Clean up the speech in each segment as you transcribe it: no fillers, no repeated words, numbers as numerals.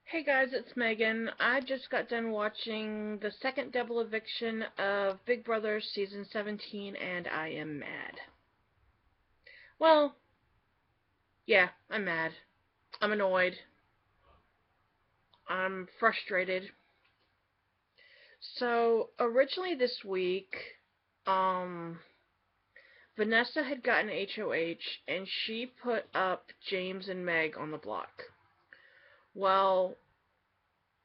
Hey guys, it's Megan. I just got done watching the second double eviction of Big Brother season 17 and I am mad. Well, yeah, I'm mad. I'm annoyed. I'm frustrated. So, originally this week, um, Vanessa had gotten HOH and she put up James and Meg on the block. Well,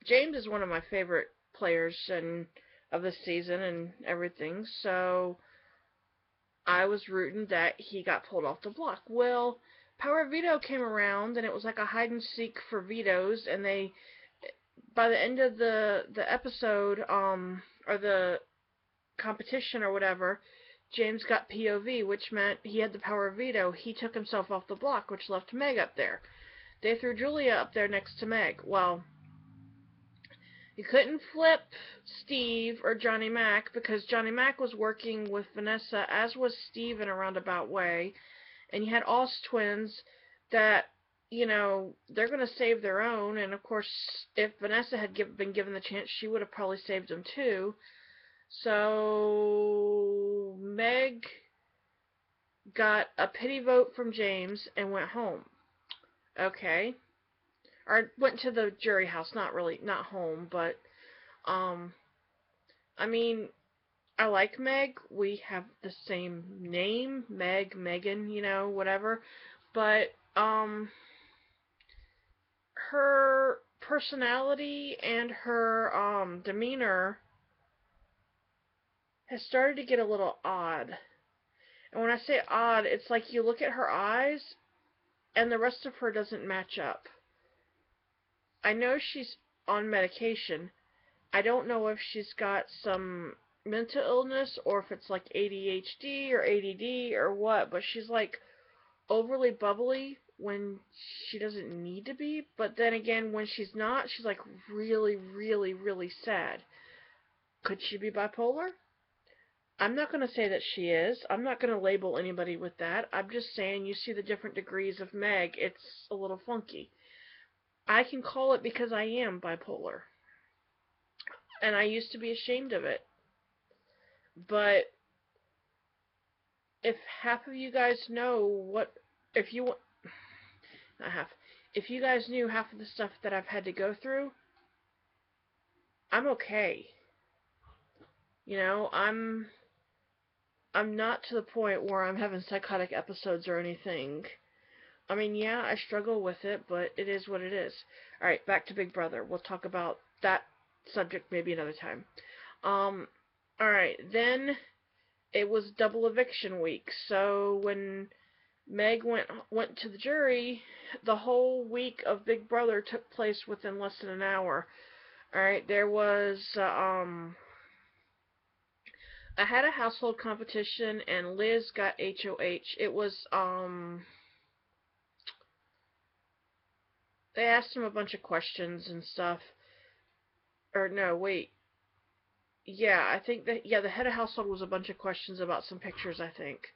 James is one of my favorite players and of the season and everything, so I was rooting that he got pulled off the block. Well, Power Veto came around, and it was like a hide and seek for vetoes, and they, by the end of the episode, or the competition or whatever, James got POV, which meant he had the power of veto. He took himself off the block, which left Meg up there. They threw Julia up there next to Meg. Well, you couldn't flip Steve or Johnny Mac because Johnny Mac was working with Vanessa, as was Steve in a roundabout way. And you had Oz twins that, they're going to save their own. And of course, if Vanessa had been given the chance, she would have probably saved them too. So Meg got a pity vote from James and went home. Okay. Or went to the jury house, not home, but, um, I mean, I like Meg. We have the same name, Meg, Megan, whatever. But her personality and her demeanor has started to get a little odd. And when I say odd, it's like you look at her eyes and the rest of her doesn't match up. I know she's on medication. I don't know if she's got some mental illness or if it's like ADHD or ADD or what, but she's like overly bubbly when she doesn't need to be, but then again, when she's not, she's like really, really, really sad. Could she be bipolar? I'm not going to say that she is. I'm not going to label anybody with that. I'm just saying you see the different degrees of Meg. It's a little funky. I can call it because I am bipolar. And I used to be ashamed of it. But if half of you guys know what, if you, not half, if you guys knew half of the stuff that I've had to go through, I'm okay. I'm not to the point where I'm having psychotic episodes or anything. I mean, yeah, I struggle with it, but it is what it is. Alright, back to Big Brother. We'll talk about that subject maybe another time. Um, alright, then it was double eviction week. So when Meg went to the jury, the whole week of Big Brother took place within less than an hour. Alright, there was I had a household competition and Liz got HOH. It was they asked him a bunch of questions and stuff. Or no, wait. Yeah, I think that the head of household was a bunch of questions about some pictures, I think.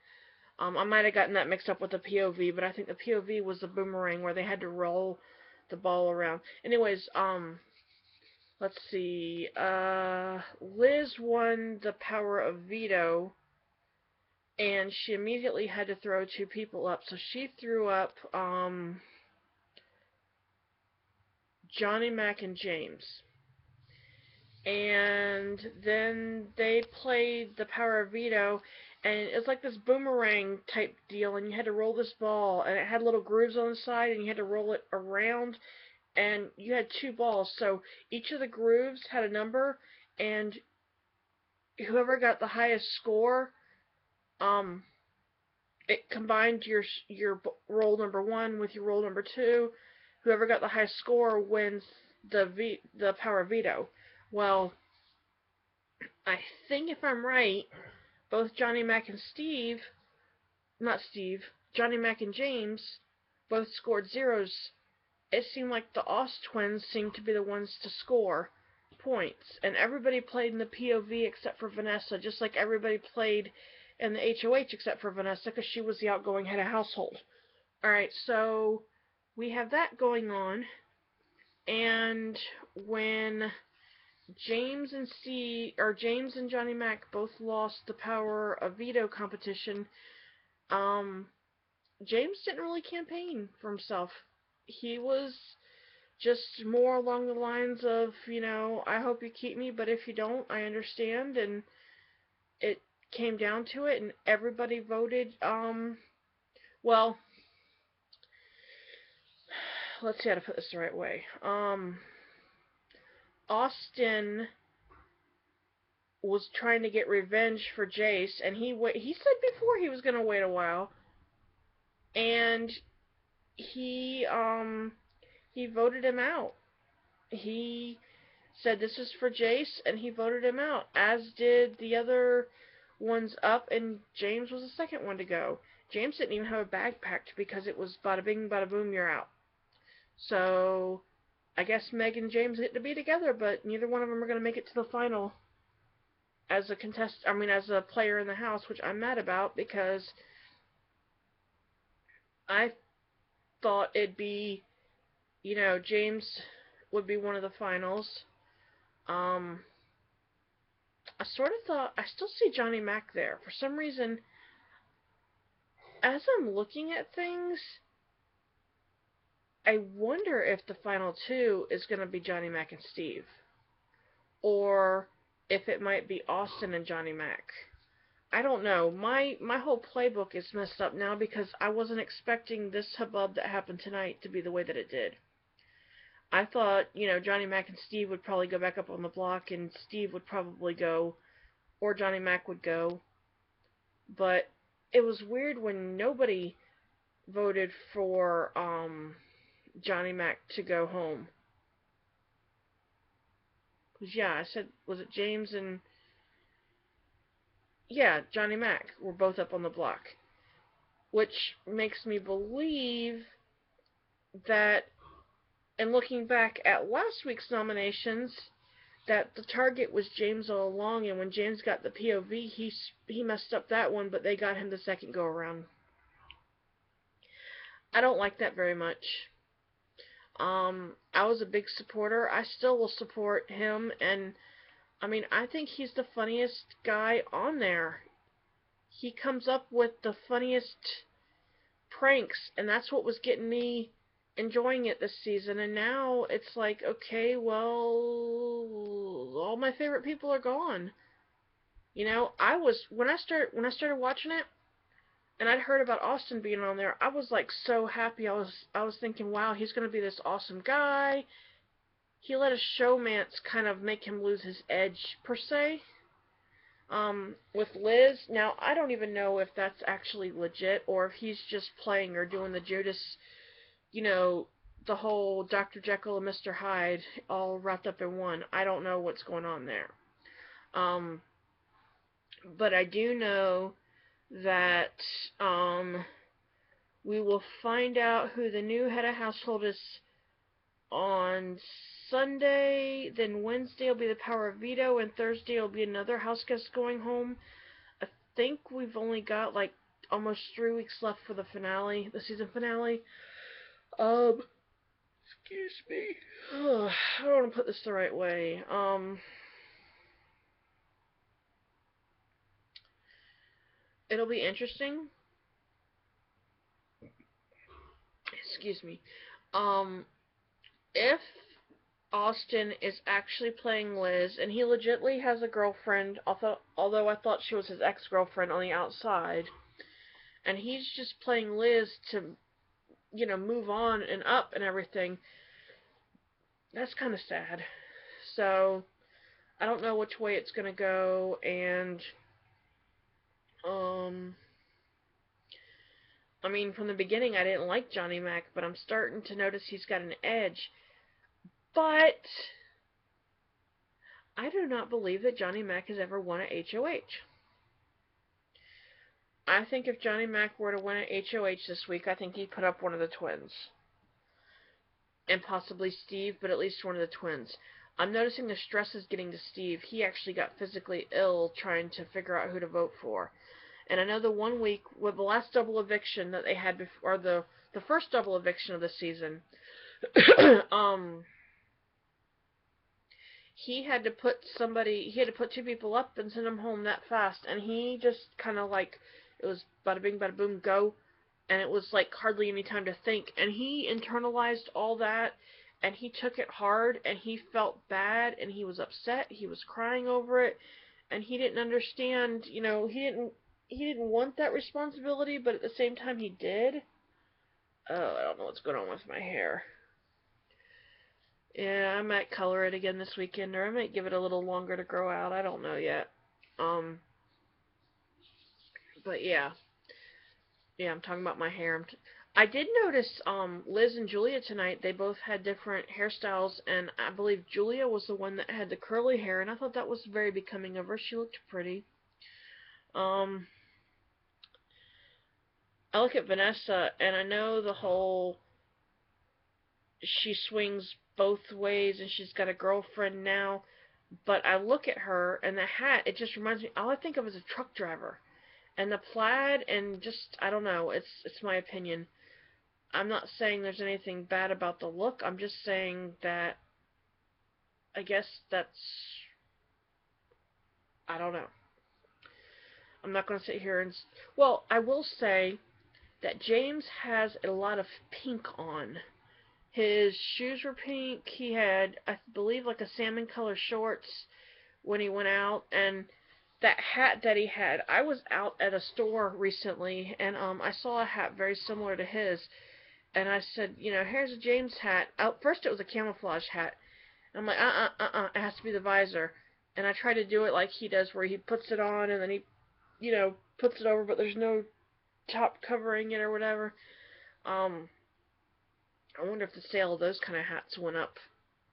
I might have gotten that mixed up with the POV, but I think the POV was the boomerang where they had to roll the ball around. Anyways, let's see. Liz won the power of veto, and she immediately had to throw two people up. So she threw up Johnny Mac and James. And then they played the power of veto, and it was like this boomerang type deal, and you had to roll this ball, and it had little grooves on the side, and you had to roll it around, and you had two balls, so each of the grooves had a number, and whoever got the highest score, um, it combined your roll number one with your roll number two. Whoever got the highest score wins the power of veto. Well, I think if I'm right, both Johnny Mac and Johnny Mac and James both scored zeros. It seemed like the Oz twins seemed to be the ones to score points, and everybody played in the POV except for Vanessa, just like everybody played in the HOH except for Vanessa because she was the outgoing head of household. Alright, so we have that going on. And when James and Johnny Mac both lost the power of veto competition, um, James didn't really campaign for himself. He was just more along the lines of, I hope you keep me, but if you don't, I understand. And it came down to it, and everybody voted. Well, let's see how to put this the right way. Austin was trying to get revenge for Jace, and he said before he was gonna wait a while, and he voted him out. He said this is for Jace, and he voted him out, as did the other ones up, and James was the second one to go. James didn't even have a bag packed because it was bada bing, bada boom, you're out. So I guess Meg and James get to be together, but neither one of them are going to make it to the final as a as a player in the house, which I'm mad about because I thought it'd be, James would be one of the finals. Um, I sort of thought I still see Johnny Mac there for some reason. As I'm looking at things, I wonder if the final two is going to be Johnny Mac and Steve, or if it might be Austin and Johnny Mac. I don't know. My whole playbook is messed up now because I wasn't expecting this hubbub that happened tonight to be the way that it did. I thought, Johnny Mac and Steve would probably go back up on the block, and Steve would probably go, or Johnny Mac would go. But it was weird when nobody voted for Johnny Mac to go home. Because, yeah, I said, was it James and... Yeah, Johnny Mac were both up on the block. Which makes me believe that, and looking back at last week's nominations, that the target was James all along, and when James got the POV, he messed up that one, but they got him the second go around. I don't like that very much. I was a big supporter. I still will support him, and I think he's the funniest guy on there. He comes up with the funniest pranks, and that's what was getting me enjoying it this season. And now it's like, okay, well, all my favorite people are gone. I was when I started watching it, and I'd heard about Austin being on there. I was like so happy. I was thinking, wow, he's gonna be this awesome guy. He let a showmance kind of make him lose his edge per se. With Liz, now I don't even know if that's actually legit or if he's just playing or doing the Judas, the whole Dr. Jekyll and Mr. Hyde all wrapped up in one. I don't know what's going on there. Um, but I do know that we will find out who the new head of household is on Sunday. Then Wednesday will be the power of veto, and Thursday will be another house guest going home. I think we've only got like almost 3 weeks left for the finale, the season finale. Excuse me. I don't want to put this the right way. It'll be interesting. Excuse me. If Austin is actually playing Liz, and he legitimately has a girlfriend, although I thought she was his ex-girlfriend on the outside, and he's just playing Liz to, move on and up and everything, that's kind of sad. So, I don't know which way it's going to go, and, from the beginning I didn't like Johnny Mac, but I'm starting to notice he's got an edge. But I do not believe that Johnny Mac has ever won a HOH. I think if Johnny Mac were to win a HOH this week, I think he'd put up one of the twins. And possibly Steve, but at least one of the twins. I'm noticing the stress is getting to Steve. He actually got physically ill trying to figure out who to vote for. And I know the one week with the last double eviction that they had before, or the first double eviction of the season, he had to put two people up and send them home that fast, and he just kind of like, it was bada bing, bada boom, go, and it was like hardly any time to think, and he internalized all that, and he took it hard, and he felt bad, and he was upset, he was crying over it, and he didn't understand, he didn't want that responsibility, but at the same time he did. Oh, I don't know what's going on with my hair. Yeah, I might color it again this weekend, or I might give it a little longer to grow out. I don't know yet. Um, but yeah, yeah, I'm talking about my hair. I did notice, Liz and Julia tonight. They both had different hairstyles, and I believe Julia was the one that had the curly hair, and I thought that was very becoming of her. She looked pretty. Um, I look at Vanessa, and I know the whole she swings both ways, and she's got a girlfriend now. But I look at her and the hat, it just reminds me, all I think of is a truck driver. And the plaid and just, I don't know, it's my opinion. I'm not saying there's anything bad about the look. I'm just saying that I guess that's, I don't know. I'm not going to sit here and, well, I will say that James has a lot of pink on. His shoes were pink. He had, I believe, like a salmon color shorts when he went out, and that hat that he had. I was out at a store recently, and I saw a hat very similar to his, and I said, here's a James hat. First it was a camouflage hat. And I'm like, it has to be the visor. And I try to do it like he does, where he puts it on and then he, puts it over, but there's no top covering it or whatever. I wonder if the sale of those kind of hats went up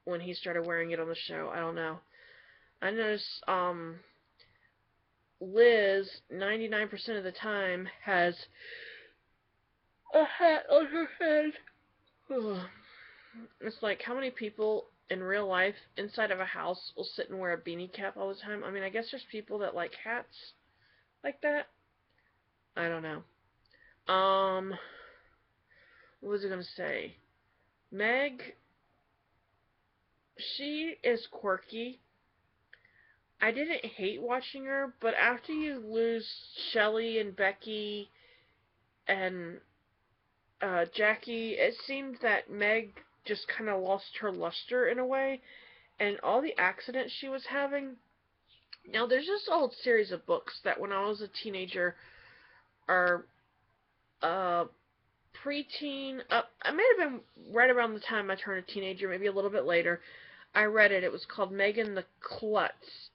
when he started wearing it on the show. I don't know. I noticed, Liz, 99% of the time, has a hat on her head. It's like, how many people in real life, inside of a house, will sit and wear a beanie cap all the time? I mean, I guess there's people that like hats like that. I don't know. What was I gonna say? Meg, she is quirky. I didn't hate watching her, but after you lose Shelly and Becky and Jackie, it seemed that Meg just kind of lost her luster in a way, and all the accidents she was having. Now, there's this old series of books that when I was a teenager, or uh, preteen, I may have been right around the time I turned a teenager, maybe a little bit later. I read it. It was called Megan the Klutz.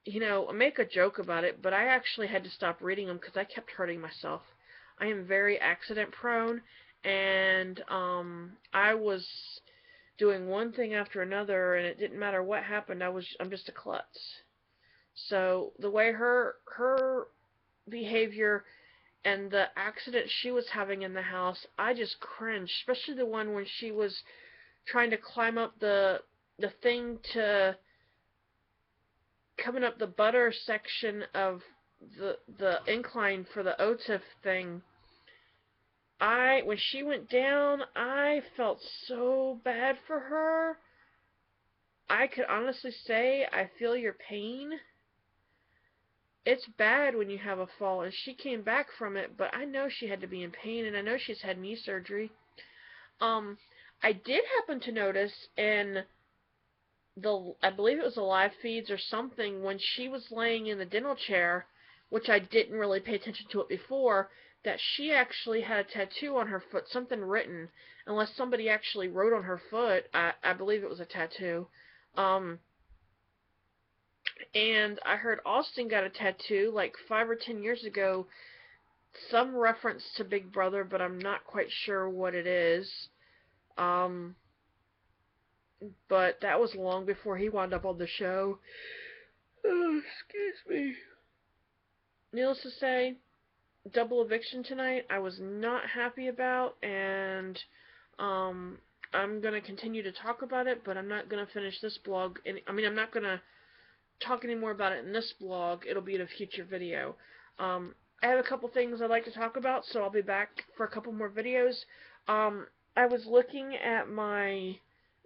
I make a joke about it, but I actually had to stop reading them because I kept hurting myself. I am very accident prone, and I was doing one thing after another, and it didn't matter what happened. I'm just a klutz. So the way her behavior and the accident she was having in the house, I just cringed. Especially the one when she was trying to climb up the thing to coming up the butter section of the incline for the OTIF thing. When she went down, I felt so bad for her. I could honestly say I feel your pain. It's bad when you have a fall, and she came back from it, but I know she had to be in pain, and I know she's had knee surgery. I did happen to notice in I believe it was the live feeds or something, when she was laying in the dental chair, which I didn't really pay attention to it before, that she actually had a tattoo on her foot, something written, unless somebody actually wrote on her foot. I believe it was a tattoo. And I heard Austin got a tattoo like 5 or 10 years ago, some reference to Big Brother, but I'm not quite sure what it is. But that was long before he wound up on the show. Oh, excuse me. Needless to say, double eviction tonight I was not happy about, and I'm going to continue to talk about it, but I'm not going to finish this blog. I'm not going to talk any more about it in this blog. It'll be in a future video. I have a couple things I'd like to talk about, so I'll be back for a couple more videos. I was looking at my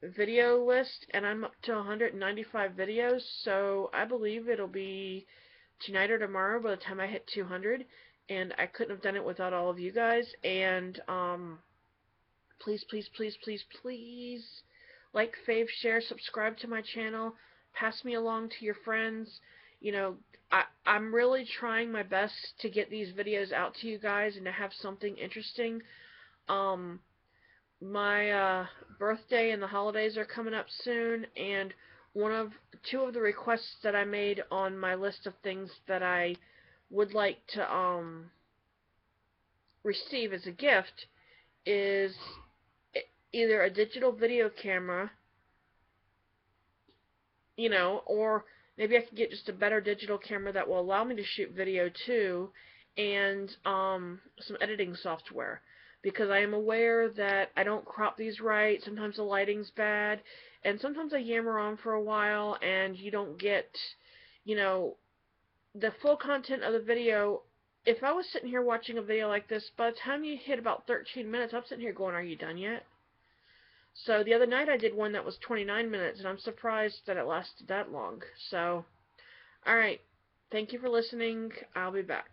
video list, and I'm up to 195 videos, so I believe it'll be tonight or tomorrow by the time I hit 200, and I couldn't have done it without all of you guys, and please, please, please, please, please like, fave, share, subscribe to my channel, pass me along to your friends. You know, I'm really trying my best to get these videos out to you guys and to have something interesting. Um, my birthday and the holidays are coming up soon, and two of the requests that I made on my list of things that I would like to receive as a gift is either a digital video camera, or maybe I can get just a better digital camera that will allow me to shoot video too, and some editing software. Because I am aware that I don't crop these right, sometimes the lighting's bad, and sometimes I yammer on for a while and you don't get, you know, the full content of the video. If I was sitting here watching a video like this, by the time you hit about 13 minutes, I'm sitting here going, are you done yet? So the other night I did one that was 29 minutes, and I'm surprised that it lasted that long. So, alright. Thank you for listening. I'll be back.